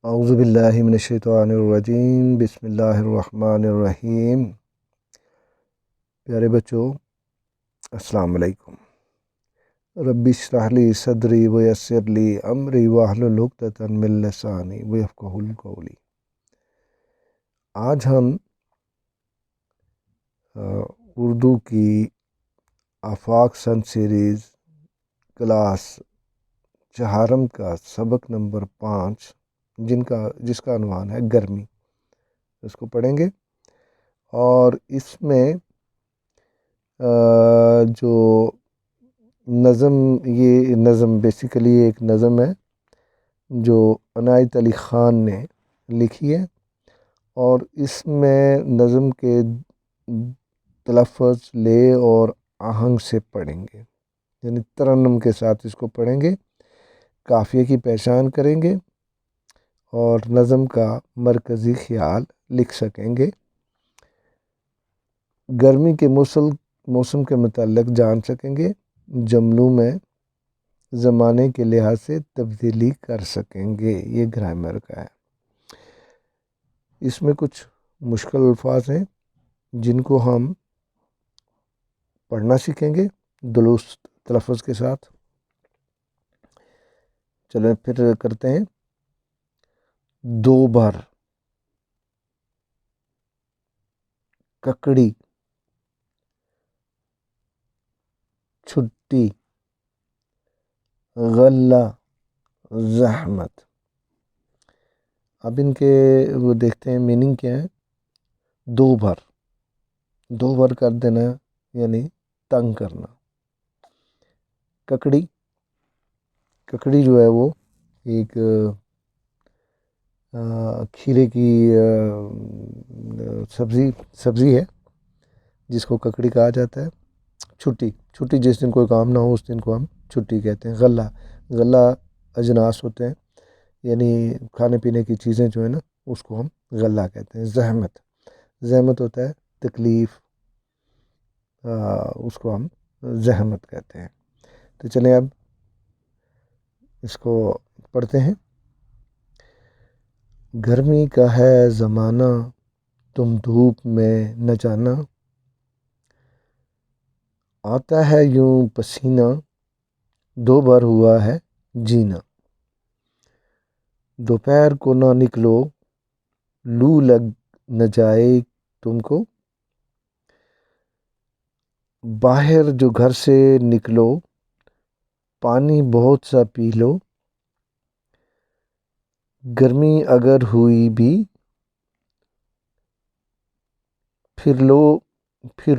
اعوذ باللہ من الشیطان الرجیم، بسم اللہ الرحمن الرحیم۔ پیارے بچوں، السلام علیکم۔ رب اشرح لی صدری ویسر لی امری واحلل عقدۃ من لسانی یفقہوا قولی۔ آج ہم اردو کی آفاق سن سیریز کلاس چہارم کا سبق نمبر 5 جس کا عنوان ہے گرمی، اس کو پڑھیں گے۔ اور اس میں جو یہ نظم بیسیکلی ایک نظم ہے جو عنایت علی خان نے لکھی ہے، اور اس میں نظم کے تلفظ لے اور آہنگ سے پڑھیں گے، یعنی ترنم کے ساتھ اس کو پڑھیں گے، قافیے کی پہچان کریں گے اور نظم کا مرکزی خیال لکھ سکیں گے، گرمی کے موسم کے متعلق جان سکیں گے، جملوں میں زمانے کے لحاظ سے تبدیلی کر سکیں گے۔ یہ گرامر کا ہے۔ اس میں کچھ مشکل الفاظ ہیں جن کو ہم پڑھنا سیکھیں گے درست تلفظ کے ساتھ۔ چلیں پھر کرتے ہیں۔ دوبھر، ککڑی، چھٹی، غلہ، زحمت۔ اب ان کے وہ دیکھتے ہیں میننگ کیا ہے۔ دو بھر کر دینا یعنی تنگ کرنا۔ ککڑی جو ہے وہ ایک کھیرے کی سبزی ہے جس کو ککڑی کہا جاتا ہے۔ چھٹی جس دن کوئی کام نہ ہو اس دن کو ہم چھٹی کہتے ہیں۔ غلہ اجناس ہوتے ہیں، یعنی کھانے پینے کی چیزیں جو ہیں نا اس کو ہم غلہ کہتے ہیں۔ زحمت ہوتا ہے تکلیف، اس کو ہم زحمت کہتے ہیں۔ تو چلیں اب اس کو پڑھتے ہیں۔ گرمی کا ہے زمانہ، تم دھوپ میں نہ جانا، آتا ہے یوں پسینہ، دو بار ہوا ہے جینا، دوپہر کو نہ نکلو، لو لگ نہ جائے تم کو، باہر جو گھر سے نکلو، پانی بہت سا پی لو، گرمی اگر ہوئی بھی پھر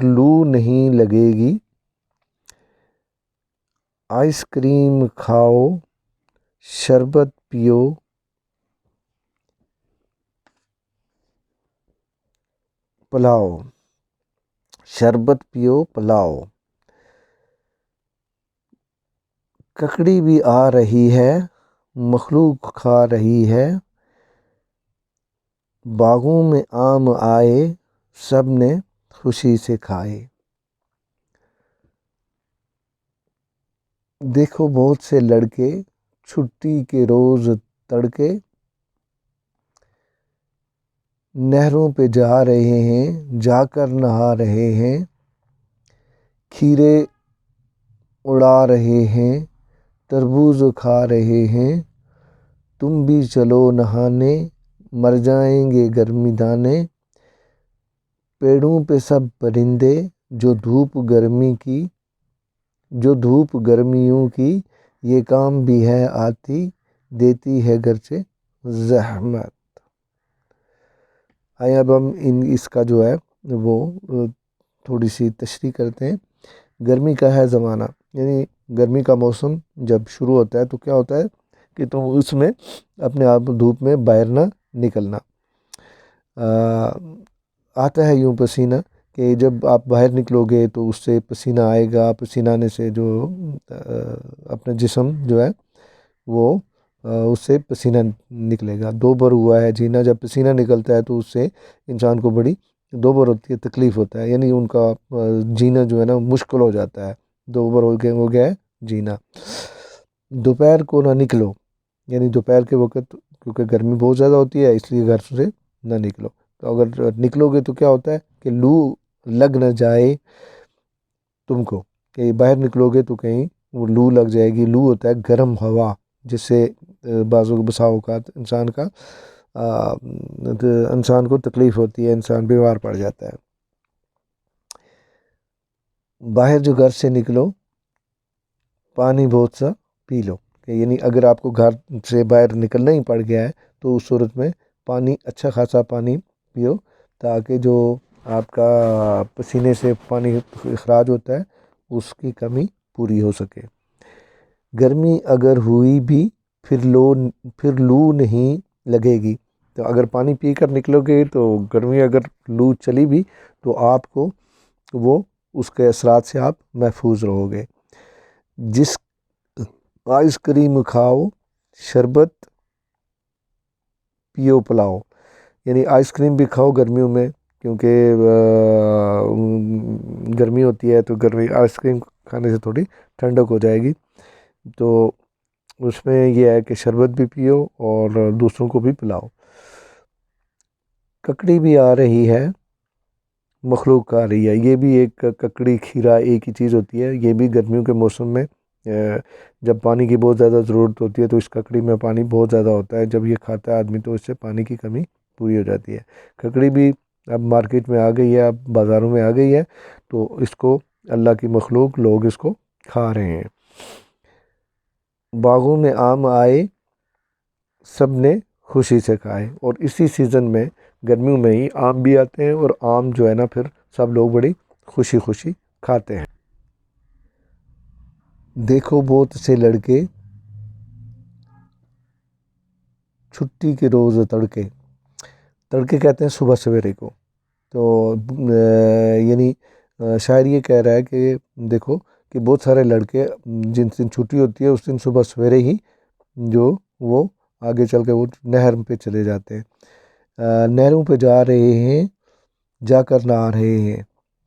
لو نہیں لگے گی، آئس کریم کھاؤ، شربت پیو، پلاؤ، ککڑی بھی آ رہی ہے، مخلوق کھا رہی ہے، باغوں میں آم آئے، سب نے خوشی سے کھائے۔ دیکھو بہت سے لڑکے چھٹی کے روز تڑکے، نہروں پہ جا رہے ہیں، جا کر نہا رہے ہیں، کھیرے اڑا رہے ہیں، تربوز کھا رہے ہیں، تم بھی چلو نہانے، مر جائیں گے گرمی دانے، پیڑوں پہ سب پرندے، جو دھوپ گرمیوں کی، یہ کام بھی ہے آتی، دیتی ہے گرچہ زحمت۔ آئے اب ہم اس کا جو ہے وہ تھوڑی سی تشریح کرتے ہیں۔ گرمی کا ہے زمانہ، یعنی گرمی کا موسم جب شروع ہوتا ہے تو کیا ہوتا ہے کہ تم اس میں اپنے آپ دھوپ میں باہر نہ نکلنا۔ آتا ہے یوں پسینہ، کہ جب آپ باہر نکلو گے تو اس سے پسینہ آئے گا، پسینہ آنے سے جو اپنا جسم جو ہے وہ اس سے پسینہ نکلے گا۔ دو بار ہوا ہے جینا، جب پسینہ نکلتا ہے تو اس سے انسان کو بڑی دو بار ہوتی ہے، تکلیف ہوتا ہے، یعنی ان کا جینا جو ہے نا مشکل ہو جاتا ہے۔ دو بار ہو گیا ہے جینا۔ دوپہر کو نہ نکلو، یعنی دوپہر کے وقت کیونکہ گرمی بہت زیادہ ہوتی ہے، اس لیے گھر سے نہ نکلو۔ تو اگر نکلو گے تو کیا ہوتا ہے کہ لو لگ نہ جائے تم کو، کہ باہر نکلو گے تو کہیں وہ لو لگ جائے گی۔ لو ہوتا ہے گرم ہوا، جس سے بسا اوقات انسان کو تکلیف ہوتی ہے، انسان بیمار پڑ جاتا ہے۔ باہر جو گھر سے نکلو پانی بہت سا پی لو، یعنی اگر آپ کو گھر سے باہر نکلنا ہی پڑ گیا ہے تو اس صورت میں پانی اچھا خاصا پانی پیو، تاکہ جو آپ کا پسینے سے پانی اخراج ہوتا ہے اس کی کمی پوری ہو سکے۔ گرمی اگر ہوئی بھی پھر لو نہیں لگے گی۔ تو اگر پانی پی کر نکلو گے تو گرمی اگر لو چلی بھی تو آپ کو وہ اس کے اثرات سے آپ محفوظ رہو گے۔ جس آئس کریم کھاؤ شربت پیو پلاؤ، یعنی آئس کریم بھی کھاؤ گرمیوں میں، کیونکہ گرمی ہوتی ہے تو گرمی آئس کریم کھانے سے تھوڑی ٹھنڈک ہو جائے گی۔ تو اس میں یہ ہے کہ شربت بھی پیو اور دوسروں کو بھی پلاؤ۔ ککڑی بھی آ رہی ہے مخلوق آ رہی ہے، یہ بھی ایک ککڑی کھیرا ایک ہی چیز ہوتی ہے۔ یہ بھی گرمیوں کے موسم میں جب پانی کی بہت زیادہ ضرورت ہوتی ہے تو اس ککڑی میں پانی بہت زیادہ ہوتا ہے، جب یہ کھاتا ہے آدمی تو اس سے پانی کی کمی پوری ہو جاتی ہے۔ ککڑی بھی اب مارکیٹ میں آ گئی ہے، اب بازاروں میں آ گئی ہے، تو اس کو اللہ کی مخلوق لوگ اس کو کھا رہے ہیں۔ باغوں میں آم آئے سب نے خوشی سے کھائے، اور اسی سیزن میں گرمیوں میں ہی آم بھی آتے ہیں، اور آم جو ہے نا پھر سب لوگ بڑی خوشی خوشی کھاتے ہیں۔ دیکھو بہت سے لڑکے چھٹی کے روز تڑکے کہتے ہیں صبح سویرے کو۔ تو یعنی شاعر یہ کہہ رہا ہے کہ دیکھو کہ بہت سارے لڑکے جن دن چھٹی ہوتی ہے اس دن صبح سویرے ہی جو وہ آگے چل کے وہ نہر پہ چلے جاتے ہیں، نہروں پہ جا رہے ہیں جا کر نہا رہے ہیں۔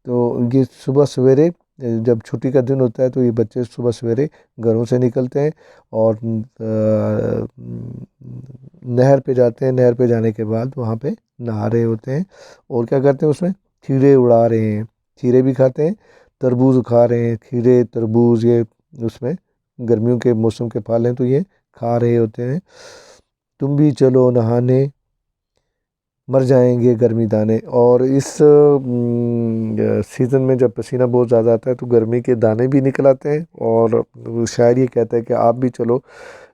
تو یہ صبح سویرے جب چھٹی کا دن ہوتا ہے تو یہ بچے صبح سویرے گھروں سے نکلتے ہیں اور نہر پہ جاتے ہیں۔ نہر پہ جانے کے بعد وہاں پہ نہا رہے ہوتے ہیں، اور کیا کرتے ہیں اس میں کھیرے اڑا رہے ہیں، کھیرے بھی کھاتے ہیں، تربوز کھا رہے ہیں۔ کھیرے تربوز یہ اس میں گرمیوں کے موسم کے پھل ہیں تو یہ کھا رہے ہوتے ہیں۔ تم بھی چلو نہانے مر جائیں گے گرمی دانے۔ اور اس سیزن میں جب پسینہ بہت زیادہ آتا ہے تو گرمی کے دانے بھی نکل آتے ہیں، اور شاعر یہ کہتا ہے کہ آپ بھی چلو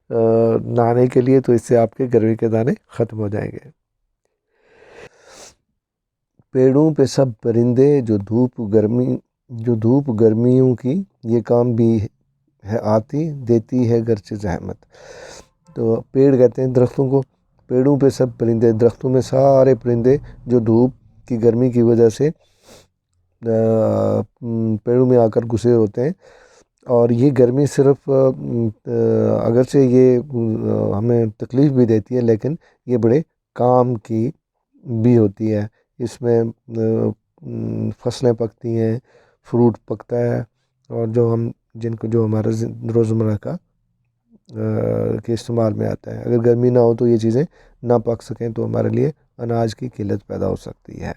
نہانے کے لیے، تو اس سے آپ کے گرمی کے دانے ختم ہو جائیں گے۔ پیڑوں پہ سب پرندے جو دھوپ گرمیوں کی یہ کام بھی ہے آتی، دیتی ہے گرچہ زحمت۔ تو پیڑ کہتے ہیں درختوں کو، پیڑوں پہ سب پرندے، درختوں میں سارے پرندے جو دھوپ کی گرمی کی وجہ سے پیڑوں میں آ کر گھسے ہوتے ہیں۔ اور یہ گرمی صرف اگرچہ یہ ہمیں تکلیف بھی دیتی ہے، لیکن یہ بڑے کام کی بھی ہوتی ہے۔ اس میں فصلیں پکتی ہیں، فروٹ پکتا ہے، اور جو ہمارا روزمرہ کا کے استعمال میں آتا ہے۔ اگر گرمی نہ ہو تو یہ چیزیں نہ پک سکیں تو ہمارے لیے اناج کی قلت پیدا ہو سکتی ہے۔